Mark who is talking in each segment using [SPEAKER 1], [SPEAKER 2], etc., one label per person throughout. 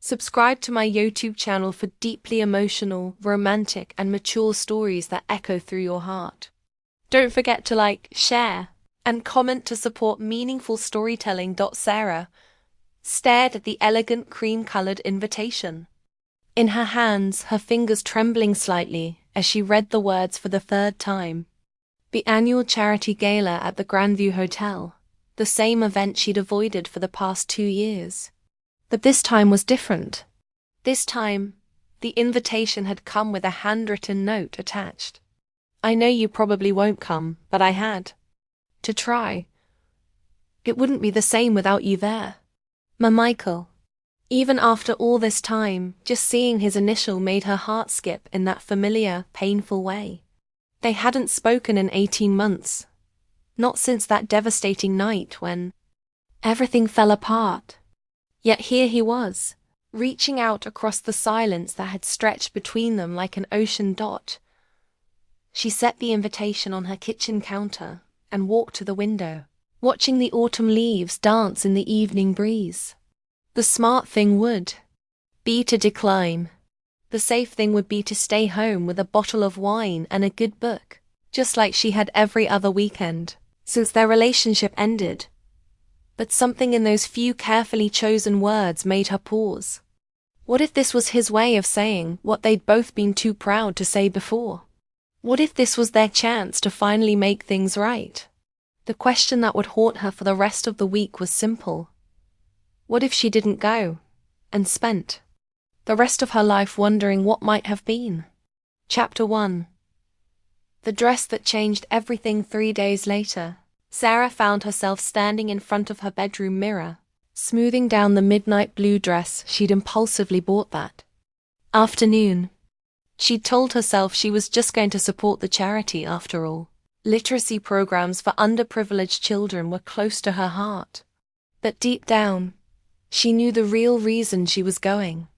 [SPEAKER 1] Subscribe to my YouTube channel for deeply emotional, romantic, and mature stories that echo through your heart. Don't forget to like, share, and comment to support meaningful storytelling. Sarah stared at the elegant cream-colored invitation. In her hands, her fingers trembling slightly as she read the words for the third time. The annual charity gala at the Grandview Hotel, the same event she'd avoided for the past 2 years. But this time was different. This time, the invitation had come with a handwritten note attached. I know you probably won't come, but I had to try. It wouldn't be the same without you there. My Michael. Even after all this time, just seeing his initial made her heart skip in that familiar, painful way. They hadn't spoken in 18 months. Not since that devastating night when everything fell apart. Yet here he was, reaching out across the silence that had stretched between them like an ocean dot. She set the invitation on her kitchen counter and walked to the window, watching the autumn leaves dance in the evening breeze. The smart thing would be to decline. The safe thing would be to stay home with a bottle of wine and a good book, just like she had every other weekend since their relationship ended. But something in those few carefully chosen words made her pause. What if this was his way of saying what they'd both been too proud to say before? What if this was their chance to finally make things right? The question that would haunt her for the rest of the week was simple. What if she didn't go, and spent the rest of her life wondering what might have been? Chapter 1. The dress that changed everything. 3 days later, Sarah found herself standing in front of her bedroom mirror, smoothing down the midnight blue dress she'd impulsively bought that afternoon. She'd told herself she was just going to support the charity after all. Literacy programs for underprivileged children were close to her heart. But deep down, she knew the real reason she was going.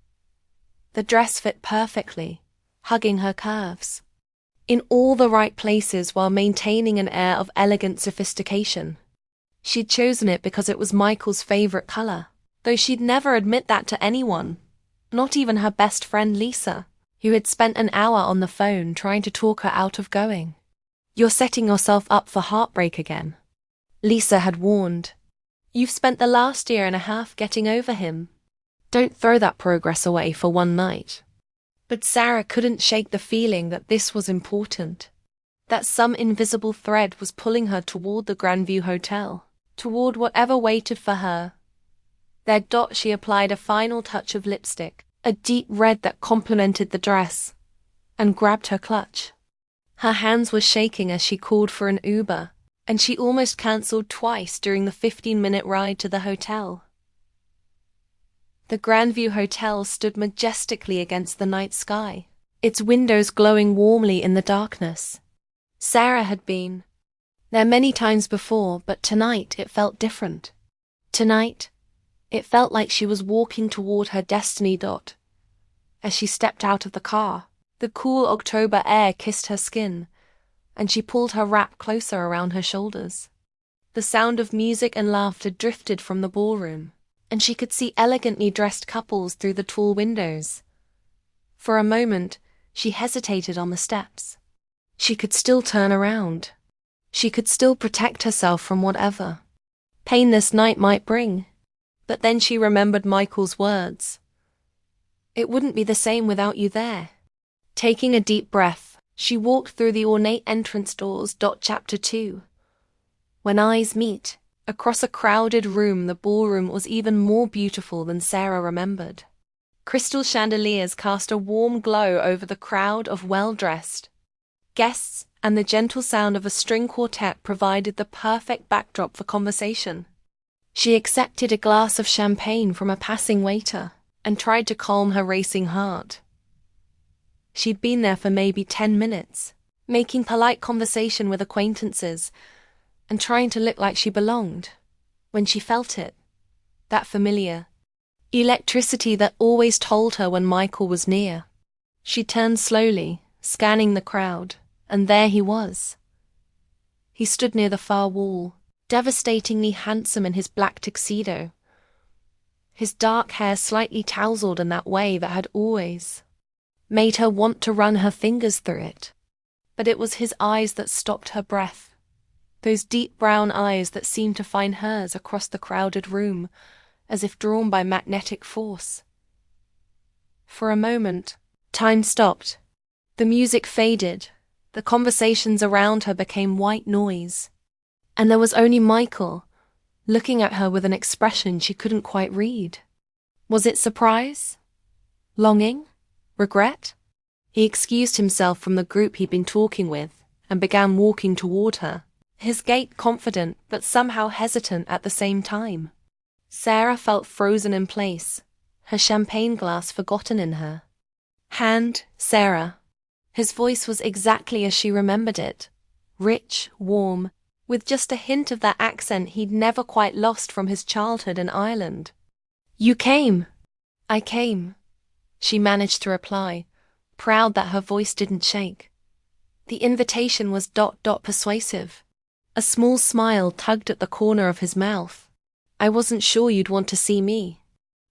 [SPEAKER 1] The dress fit perfectly, hugging her curves, in all the right places while maintaining an air of elegant sophistication. She'd chosen it because it was Michael's favorite color, though she'd never admit that to anyone, not even her best friend Lisa, who had spent an hour on the phone trying to talk her out of going. You're setting yourself up for heartbreak again, Lisa had warned. You've spent the last year and a half getting over him. Don't throw that progress away for one night. But Sarah couldn't shake the feeling that this was important, that some invisible thread was pulling her toward the Grandview Hotel, toward whatever waited for her. There. She applied a final touch of lipstick, a deep red that complemented the dress, and grabbed her clutch. Her hands were shaking as she called for an Uber, and she almost cancelled twice during the 15-minute ride to the hotel. The Grandview Hotel stood majestically against the night sky, its windows glowing warmly in the darkness. Sarah had been there many times before, but tonight it felt different. Tonight, it felt like she was walking toward her destiny. As she stepped out of the car, the cool October air kissed her skin, and she pulled her wrap closer around her shoulders. The sound of music and laughter drifted from the ballroom, and she could see elegantly dressed couples through the tall windows. For a moment, she hesitated on the steps. She could still turn around. She could still protect herself from whatever pain this night might bring. But then she remembered Michael's words. It wouldn't be the same without you there. Taking a deep breath, she walked through the ornate entrance doors. Chapter 2. When eyes meet, across a crowded room, the ballroom was even more beautiful than Sarah remembered. Crystal chandeliers cast a warm glow over the crowd of well-dressed guests, and the gentle sound of a string quartet provided the perfect backdrop for conversation. She accepted a glass of champagne from a passing waiter and tried to calm her racing heart. She'd been there for maybe 10 minutes, making polite conversation with acquaintances and trying to look like she belonged, when she felt it, that familiar electricity that always told her when Michael was near. She turned slowly, scanning the crowd, and there he was. He stood near the far wall, devastatingly handsome in his black tuxedo. his dark hair slightly tousled in that way that had always made her want to run her fingers through it. But it was his eyes that stopped her breath, those deep brown eyes that seemed to find hers across the crowded room, as if drawn by magnetic force. For a moment, time stopped. The music faded, the conversations around her became white noise, and there was only Michael, looking at her with an expression she couldn't quite read. Was it surprise? Longing? Regret? He excused himself from the group he'd been talking with and began walking toward her, his gait confident but somehow hesitant at the same time. Sarah felt frozen in place, her champagne glass forgotten in her hand. Sarah. His voice was exactly as she remembered it, rich, warm, with just a hint of that accent he'd never quite lost from his childhood in Ireland. "You came." "I came," she managed to reply, proud that her voice didn't shake. The invitation was persuasive. A small smile tugged at the corner of his mouth. "I wasn't sure you'd want to see me."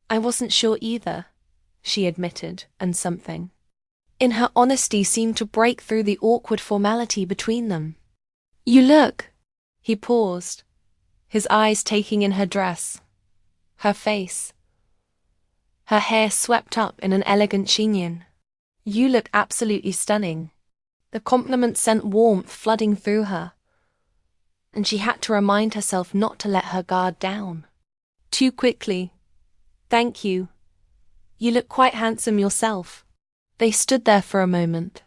[SPEAKER 1] "I wasn't sure either," she admitted, and something in her honesty seemed to break through the awkward formality between them. "You look." He paused, his eyes taking in her dress, her face, her hair swept up in an elegant chignon. "You look absolutely stunning." The compliment sent warmth flooding through her, and she had to remind herself not to let her guard down too quickly. "Thank you. You look quite handsome yourself." They stood there for a moment,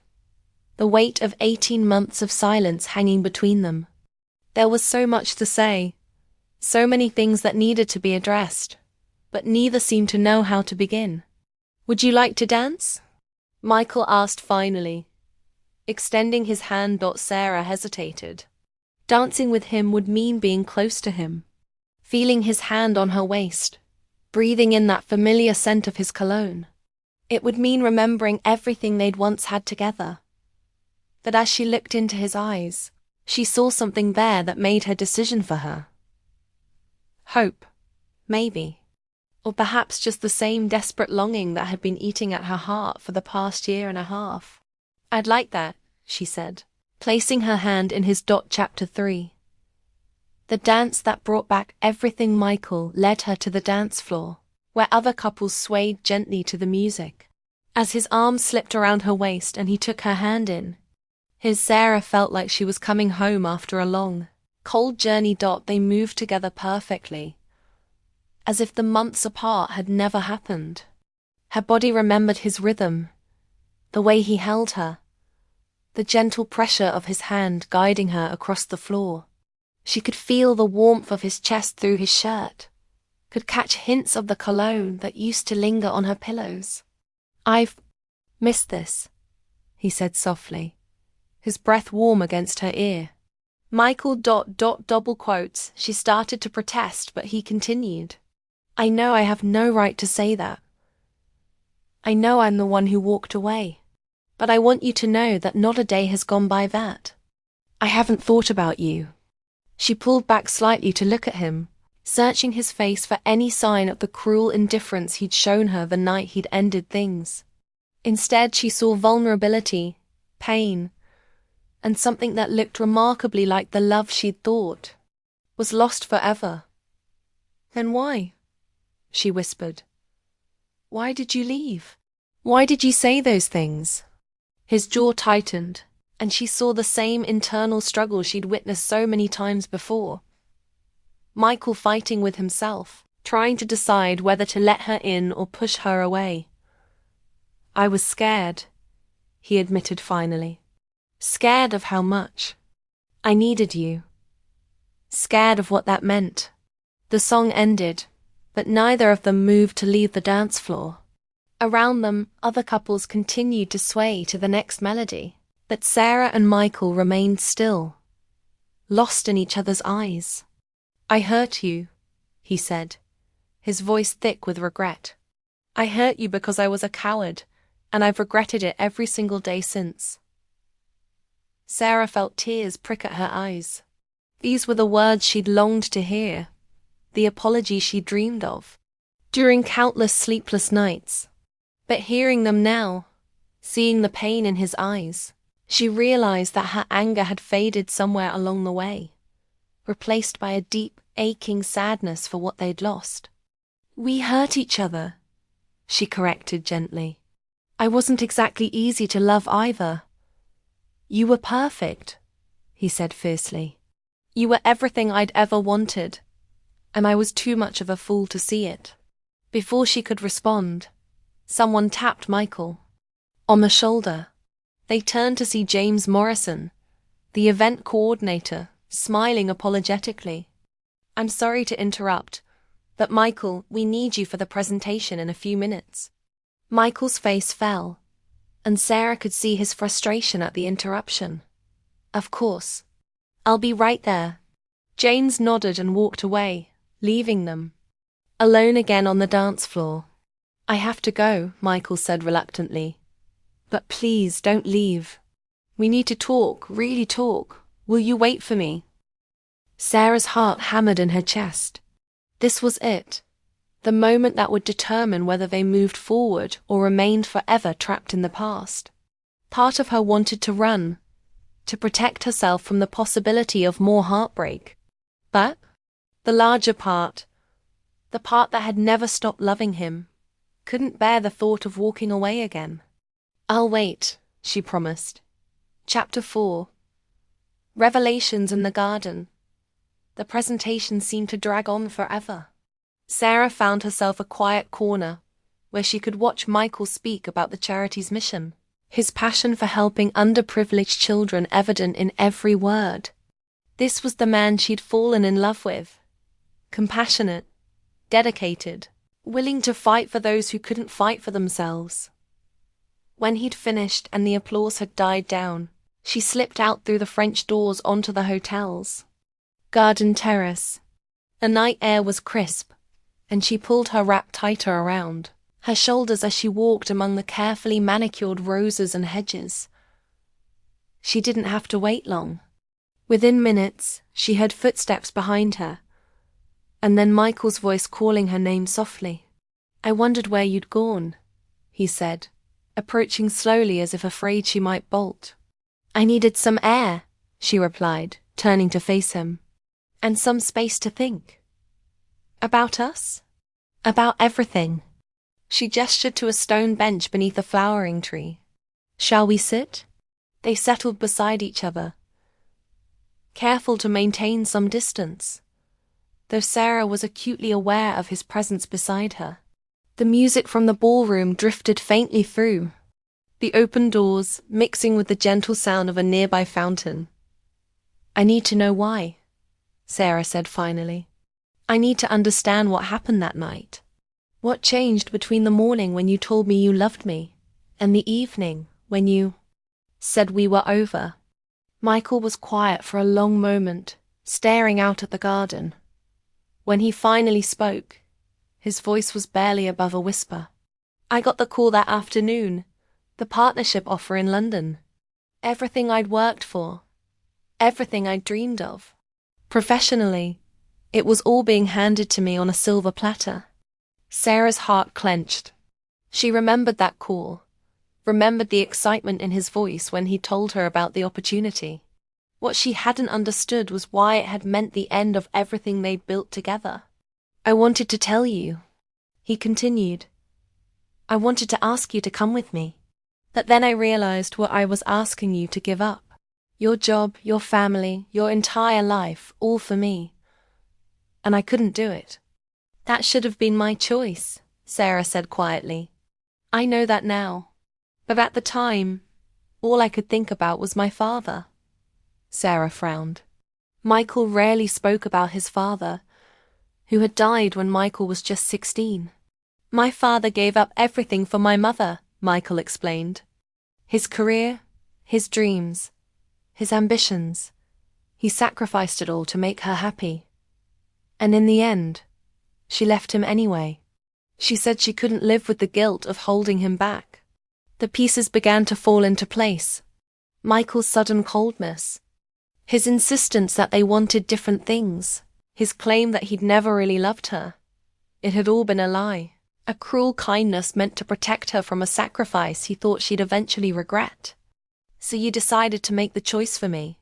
[SPEAKER 1] the weight of 18 months of silence hanging between them. There was so much to say, so many things that needed to be addressed, but neither seemed to know how to begin. "Would you like to dance?" Michael asked finally, extending his hand. Sarah hesitated. Dancing with him would mean being close to him, feeling his hand on her waist, breathing in that familiar scent of his cologne. It would mean remembering everything they'd once had together. But as she looked into his eyes, she saw something there that made her decision for her. Hope, maybe. Or perhaps just the same desperate longing that had been eating at her heart for the past year and a half. "I'd like that," she said, placing her hand in his. Chapter 3. The dance that brought back everything. Michael led her to the dance floor, where other couples swayed gently to the music. As his arm slipped around her waist and he took her hand in, Sarah felt like she was coming home after a long, cold journey. They moved together perfectly, as if the months apart had never happened. Her body remembered his rhythm, the way he held her, the gentle pressure of his hand guiding her across the floor. She could feel the warmth of his chest through his shirt, could catch hints of the cologne that used to linger on her pillows. "I've missed this," he said softly, his breath warm against her ear. Michael. Double quotes. She started to protest, but he continued. "I know I have no right to say that. I know I'm the one who walked away. But I want you to know that not a day has gone by that I haven't thought about you." She pulled back slightly to look at him, searching his face for any sign of the cruel indifference he'd shown her the night he'd ended things. Instead, she saw vulnerability, pain, and something that looked remarkably like the love she'd thought was lost forever. "Then why?" she whispered. "Why did you leave? Why did you say those things?" His jaw tightened, and she saw the same internal struggle she'd witnessed so many times before. Michael fighting with himself, trying to decide whether to let her in or push her away. "I was scared," he admitted finally. "Scared of how much I needed you. Scared of what that meant." The song ended, but neither of them moved to leave the dance floor. Around them, other couples continued to sway to the next melody, but Sarah and Michael remained still, lost in each other's eyes. "I hurt you," he said, his voice thick with regret. "I hurt you because I was a coward, and I've regretted it every single day since." Sarah felt tears prick at her eyes. These were the words she'd longed to hear, the apology she dreamed of. during countless sleepless nights. But hearing them now, seeing the pain in his eyes, she realized that her anger had faded somewhere along the way, replaced by a deep, aching sadness for what they'd lost. "We hurt each other," she corrected gently. "I wasn't exactly easy to love either." "You were perfect," he said fiercely. "You were everything I'd ever wanted, and I was too much of a fool to see it." Before she could respond, someone tapped Michael on the shoulder. They turned to see James Morrison, the event coordinator, smiling apologetically. "I'm sorry to interrupt, but Michael, we need you for the presentation in a few minutes." Michael's face fell, and Sarah could see his frustration at the interruption. "Of course. I'll be right there." James nodded and walked away, leaving them alone again on the dance floor. "I have to go," Michael said reluctantly. "But please don't leave. We need to talk, really talk. Will you wait for me?" Sarah's heart hammered in her chest. This was it, the moment that would determine whether they moved forward or remained forever trapped in the past. Part of her wanted to run, to protect herself from the possibility of more heartbreak. But the larger part, the part that had never stopped loving him, couldn't bear the thought of walking away again. "I'll wait," she promised. Chapter 4. Revelations in the Garden. The presentation seemed to drag on forever. Sarah found herself a quiet corner where she could watch Michael speak about the charity's mission, his passion for helping underprivileged children evident in every word. This was the man she'd fallen in love with. Compassionate, dedicated, willing to fight for those who couldn't fight for themselves. When he'd finished and the applause had died down, she slipped out through the French doors onto the hotel's garden terrace. The night air was crisp, and she pulled her wrap tighter around her shoulders as she walked among the carefully manicured roses and hedges. She didn't have to wait long. Within minutes, she heard footsteps behind her, and then Michael's voice calling her name softly. "I wondered where you'd gone," he said, approaching slowly as if afraid she might bolt. "I needed some air," she replied, turning to face him. "And some space to think." "About us?" "About everything." She gestured to a stone bench beneath a flowering tree. "Shall we sit?" They settled beside each other, careful to maintain some distance, though Sarah was acutely aware of his presence beside her. The music from the ballroom drifted faintly through the open doors, mixing with the gentle sound of a nearby fountain. "I need to know why," Sarah said finally. "I need to understand what happened that night. What changed between the morning when you told me you loved me, and the evening when you said we were over." Michael was quiet for a long moment, staring out at the garden. When he finally spoke, his voice was barely above a whisper. "I got the call that afternoon, the partnership offer in London. Everything I'd worked for, everything I'd dreamed of. Professionally, it was all being handed to me on a silver platter." Sarah's heart clenched. She remembered that call, remembered the excitement in his voice when he told her about the opportunity. What she hadn't understood was why it had meant the end of everything they'd built together. "I wanted to tell you," he continued. "I wanted to ask you to come with me. But then I realized what I was asking you to give up. Your job, your family, your entire life, all for me. And I couldn't do it." "That should have been my choice," Sarah said quietly. "I know that now. But at the time, all I could think about was my father." Sarah frowned. Michael rarely spoke about his father, who had died when Michael was just 16. "My father gave up everything for my mother," Michael explained. "His career, his dreams, his ambitions. He sacrificed it all to make her happy. And in the end, she left him anyway. She said she couldn't live with the guilt of holding him back." The pieces began to fall into place. Michael's sudden coldness, his insistence that they wanted different things, his claim that he'd never really loved her. It had all been a lie. A cruel kindness meant to protect her from a sacrifice he thought she'd eventually regret. So you decided to make the choice for me,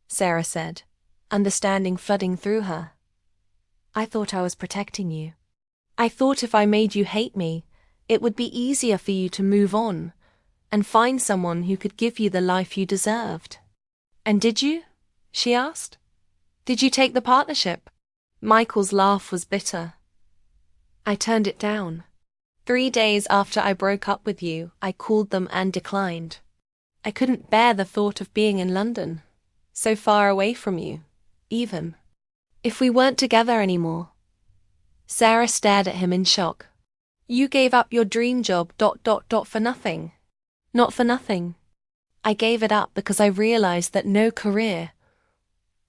[SPEAKER 1] Sarah said, understanding flooding through her. I thought I was protecting you. I thought if I made you hate me, it would be easier for you to move on and find someone who could give you the life you deserved. And did you? She asked. Did you take the partnership? Michael's laugh was bitter. I turned it down. 3 days after I broke up with you, I called them and declined. I couldn't bear the thought of being in London, so far away from you, even. If we weren't together anymore. Sarah stared at him in shock. You gave up your dream job ... for nothing. Not for nothing. I gave it up because I realized that no career,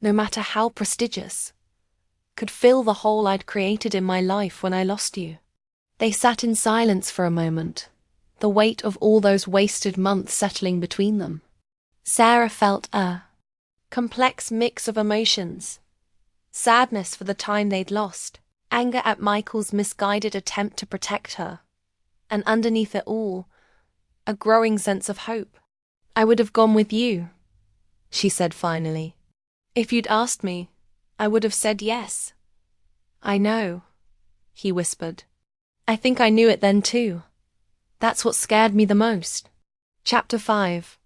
[SPEAKER 1] no matter how prestigious, could fill the hole I'd created in my life when I lost you. They sat in silence for a moment, the weight of all those wasted months settling between them. Sarah felt a complex mix of emotions. Sadness for the time they'd lost, anger at Michael's misguided attempt to protect her, and underneath it all, a growing sense of hope. I would have gone with you, she said finally. If you'd asked me, I would have said yes. I know, he whispered. I think I knew it then too. That's what scared me the most. Chapter 5.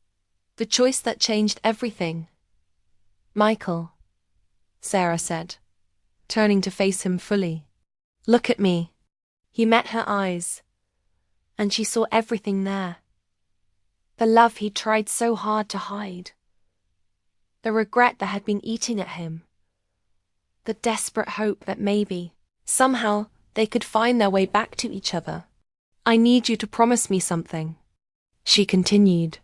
[SPEAKER 1] The choice that changed everything. Michael, Sarah said, turning to face him fully. Look at me. He met her eyes, and she saw everything there. The love he tried so hard to hide. The regret that had been eating at him. The desperate hope that maybe, somehow, they could find their way back to each other. I need you to promise me something, she continued.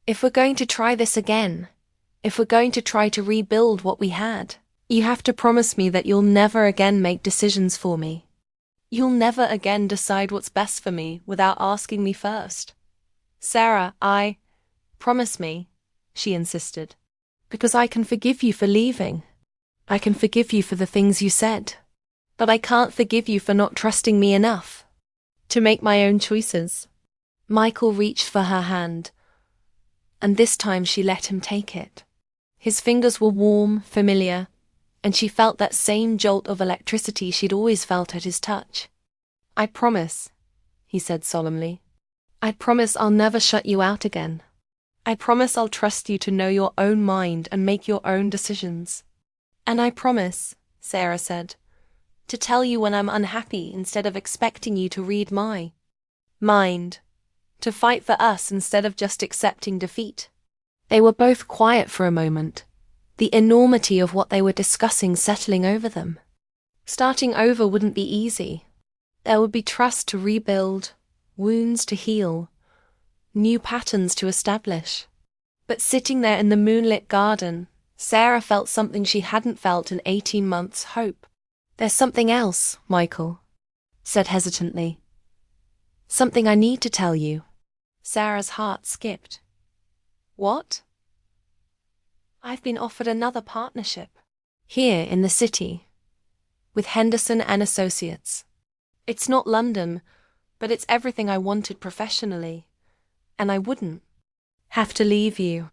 [SPEAKER 1] If we're going to try this again, if we're going to try to rebuild what we had, you have to promise me that you'll never again make decisions for me. You'll never again decide what's best for me without asking me first. Sarah, promise me, she insisted, because I can forgive you for leaving. I can forgive you for the things you said, but I can't forgive you for not trusting me enough to make my own choices. Michael reached for her hand, and this time she let him take it. His fingers were warm, familiar, and she felt that same jolt of electricity she'd always felt at his touch. I promise, he said solemnly. I promise I'll never shut you out again. I promise I'll trust you to know your own mind and make your own decisions. And I promise, Sarah said, to tell you when I'm unhappy instead of expecting you to read my mind, to fight for us instead of just accepting defeat. They were both quiet for a moment, the enormity of what they were discussing settling over them. Starting over wouldn't be easy. There would be trust to rebuild, wounds to heal, new patterns to establish. But sitting there in the moonlit garden, Sarah felt something she hadn't felt in 18 months' hope. There's something else, Michael, said hesitantly. Something I need to tell you. Sarah's heart skipped. What? I've been offered another partnership. Here in the city. With Henderson and Associates. It's not London, but it's everything I wanted professionally. And I wouldn't have to leave you.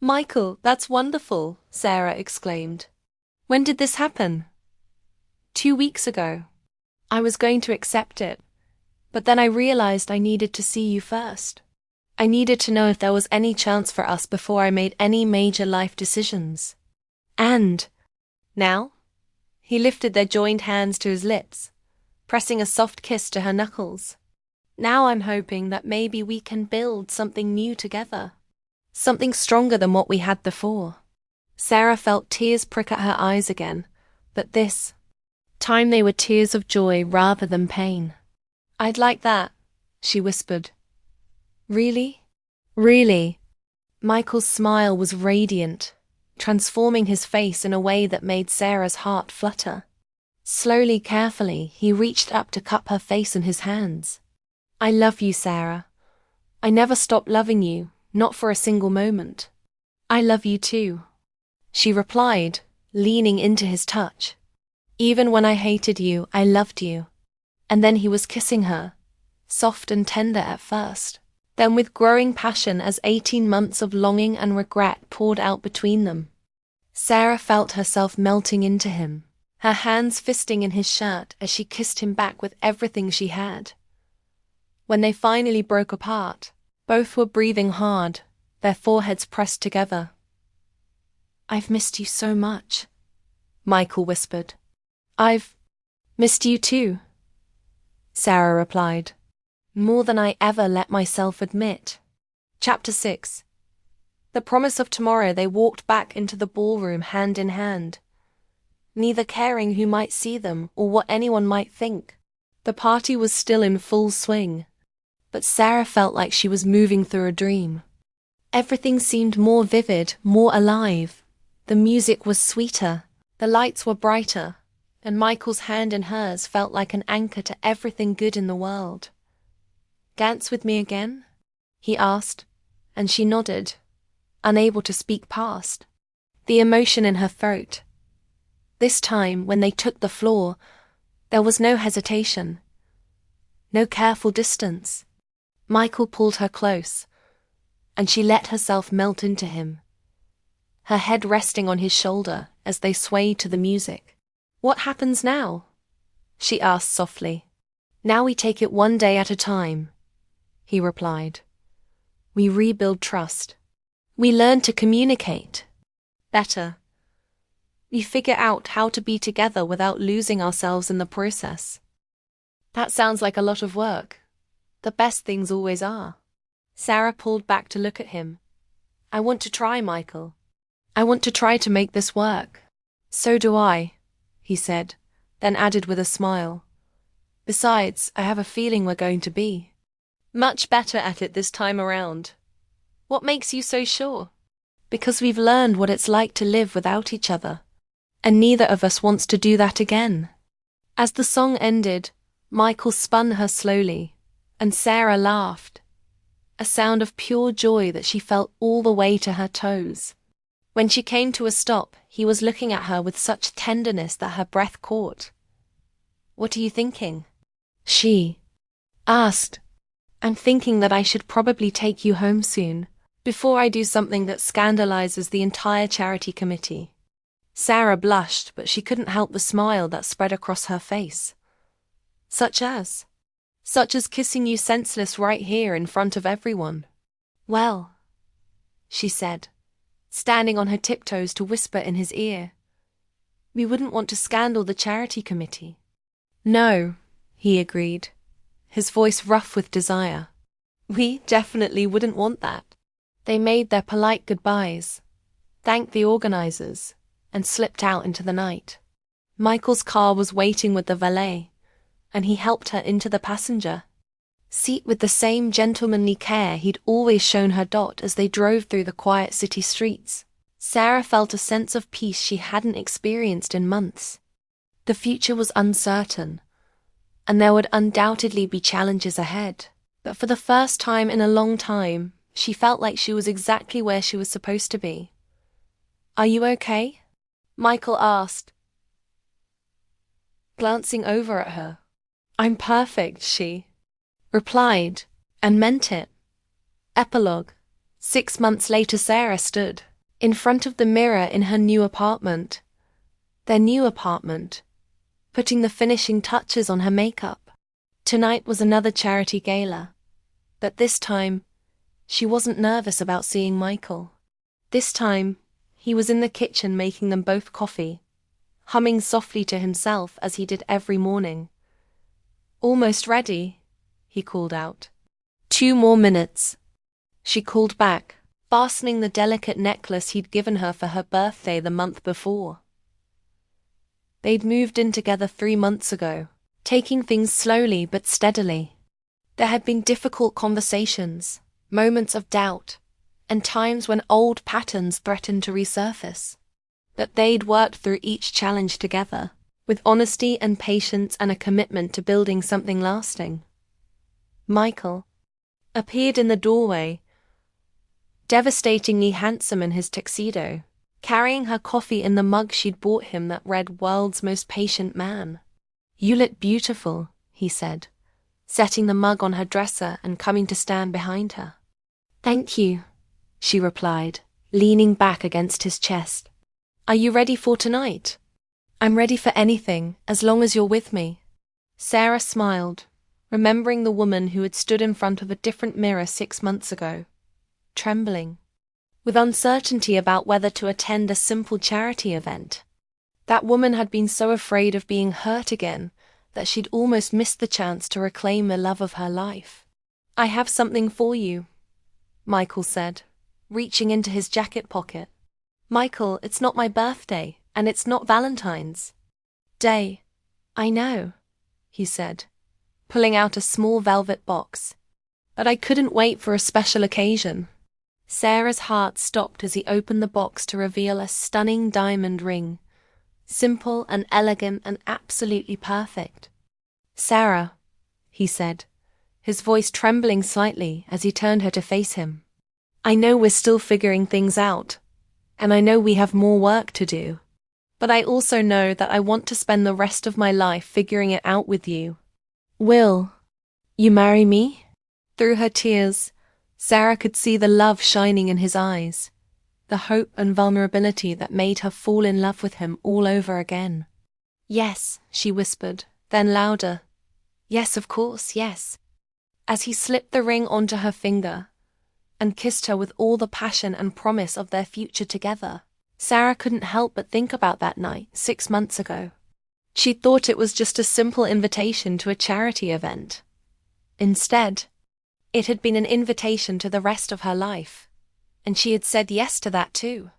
[SPEAKER 1] Michael, that's wonderful, Sarah exclaimed. When did this happen? 2 weeks ago. I was going to accept it, but then I realized I needed to see you first. I needed to know if there was any chance for us before I made any major life decisions. And now? He lifted their joined hands to his lips, pressing a soft kiss to her knuckles. Now I'm hoping that maybe we can build something new together. Something stronger than what we had before. Sarah felt tears prick at her eyes again, but this time they were tears of joy rather than pain. I'd like that, she whispered. Really? Really? Michael's smile was radiant, transforming his face in a way that made Sarah's heart flutter. Slowly, carefully, he reached up to cup her face in his hands. I love you, Sarah. I never stopped loving you, not for a single moment. I love you too, she replied, leaning into his touch. Even when I hated you, I loved you. And then he was kissing her, soft and tender at first, then with growing passion as 18 months of longing and regret poured out between them. Sarah felt herself melting into him, her hands fisting in his shirt as she kissed him back with everything she had. When they finally broke apart, both were breathing hard, their foreheads pressed together. "I've missed you so much," Michael whispered. "I've missed you too," Sarah replied. "More than I ever let myself admit." Chapter 6. The promise of tomorrow. They walked back into the ballroom hand in hand, neither caring who might see them or what anyone might think. The party was still in full swing, but Sarah felt like she was moving through a dream. Everything seemed more vivid, more alive. The music was sweeter, the lights were brighter, and Michael's hand in hers felt like an anchor to everything good in the world. "Dance with me again?" he asked, and she nodded, unable to speak past the emotion in her throat. This time, when they took the floor, there was no hesitation, no careful distance. Michael pulled her close, and she let herself melt into him, her head resting on his shoulder as they swayed to the music. "What happens now?" she asked softly. "Now we take it one day at a time," he replied. "We rebuild trust. We learn to communicate better. We figure out how to be together without losing ourselves in the process." "That sounds like a lot of work. The best things always are." Sarah pulled back to look at him. "I want to try, Michael. I want to try to make this work." "So do I," he said, then added with a smile. "Besides, I have a feeling we're going to be much better at it this time around." "What makes you so sure?" "Because we've learned what it's like to live without each other, and neither of us wants to do that again." As the song ended, Michael spun her slowly, and Sarah laughed, a sound of pure joy that she felt all the way to her toes. When she came to a stop, he was looking at her with such tenderness that her breath caught. "What are you thinking?" she asked. "I'm thinking that I should probably take you home soon, before I do something that scandalizes the entire charity committee." Sarah blushed, but she couldn't help the smile that spread across her face. Such as kissing you senseless right here in front of everyone." "Well," she said, standing on her tiptoes to whisper in his ear, "we wouldn't want to scandal the charity committee." "No," he agreed, his voice rough with desire. "We definitely wouldn't want that." They made their polite goodbyes, thanked the organizers, and slipped out into the night. Michael's car was waiting with the valet, and he helped her into the passenger seat with the same gentlemanly care he'd always shown her Dot as they drove through the quiet city streets. Sarah felt a sense of peace she hadn't experienced in months. The future was uncertain, and there would undoubtedly be challenges ahead. But for the first time in a long time, she felt like she was exactly where she was supposed to be. "Are you okay?" Michael asked, glancing over at her. "I'm perfect," she replied, and meant it. Epilogue. 6 months later, Sarah stood in front of the mirror in her new apartment. Their new apartment, putting the finishing touches on her makeup. Tonight was another charity gala, but this time, she wasn't nervous about seeing Michael. This time, he was in the kitchen making them both coffee, humming softly to himself as he did every morning. "Almost ready," he called out. "2 more minutes," she called back, fastening the delicate necklace he'd given her for her birthday the month before. They'd moved in together 3 months ago, taking things slowly but steadily. There had been difficult conversations, moments of doubt, and times when old patterns threatened to resurface. But they'd worked through each challenge together, with honesty and patience and a commitment to building something lasting. Michael appeared in the doorway, devastatingly handsome in his tuxedo, carrying her coffee in the mug she'd bought him that read "World's Most Patient Man." "You look beautiful," he said, setting the mug on her dresser and coming to stand behind her. Thank you, she replied, leaning back against his chest. Are you ready for tonight? I'm ready for anything, as long as you're with me. Sarah smiled, remembering the woman who had stood in front of a different mirror 6 months ago, trembling, with uncertainty about whether to attend a simple charity event. That woman had been so afraid of being hurt again that she'd almost missed the chance to reclaim the love of her life. I have something for you, Michael said, reaching into his jacket pocket. Michael, it's not my birthday, and it's not Valentine's Day. I know, he said, pulling out a small velvet box. But I couldn't wait for a special occasion. Sarah's heart stopped as he opened the box to reveal a stunning diamond ring, simple and elegant and absolutely perfect. Sarah, he said, his voice trembling slightly as he turned her to face him. I know we're still figuring things out, and I know we have more work to do. But I also know that I want to spend the rest of my life figuring it out with you. Will you marry me? Through her tears, Sarah could see the love shining in his eyes, the hope and vulnerability that made her fall in love with him all over again. Yes, she whispered, then louder. Yes, of course, yes. As he slipped the ring onto her finger and kissed her with all the passion and promise of their future together, Sarah couldn't help but think about that night 6 months ago. She thought it was just a simple invitation to a charity event. Instead, it had been an invitation to the rest of her life, and she had said yes to that too.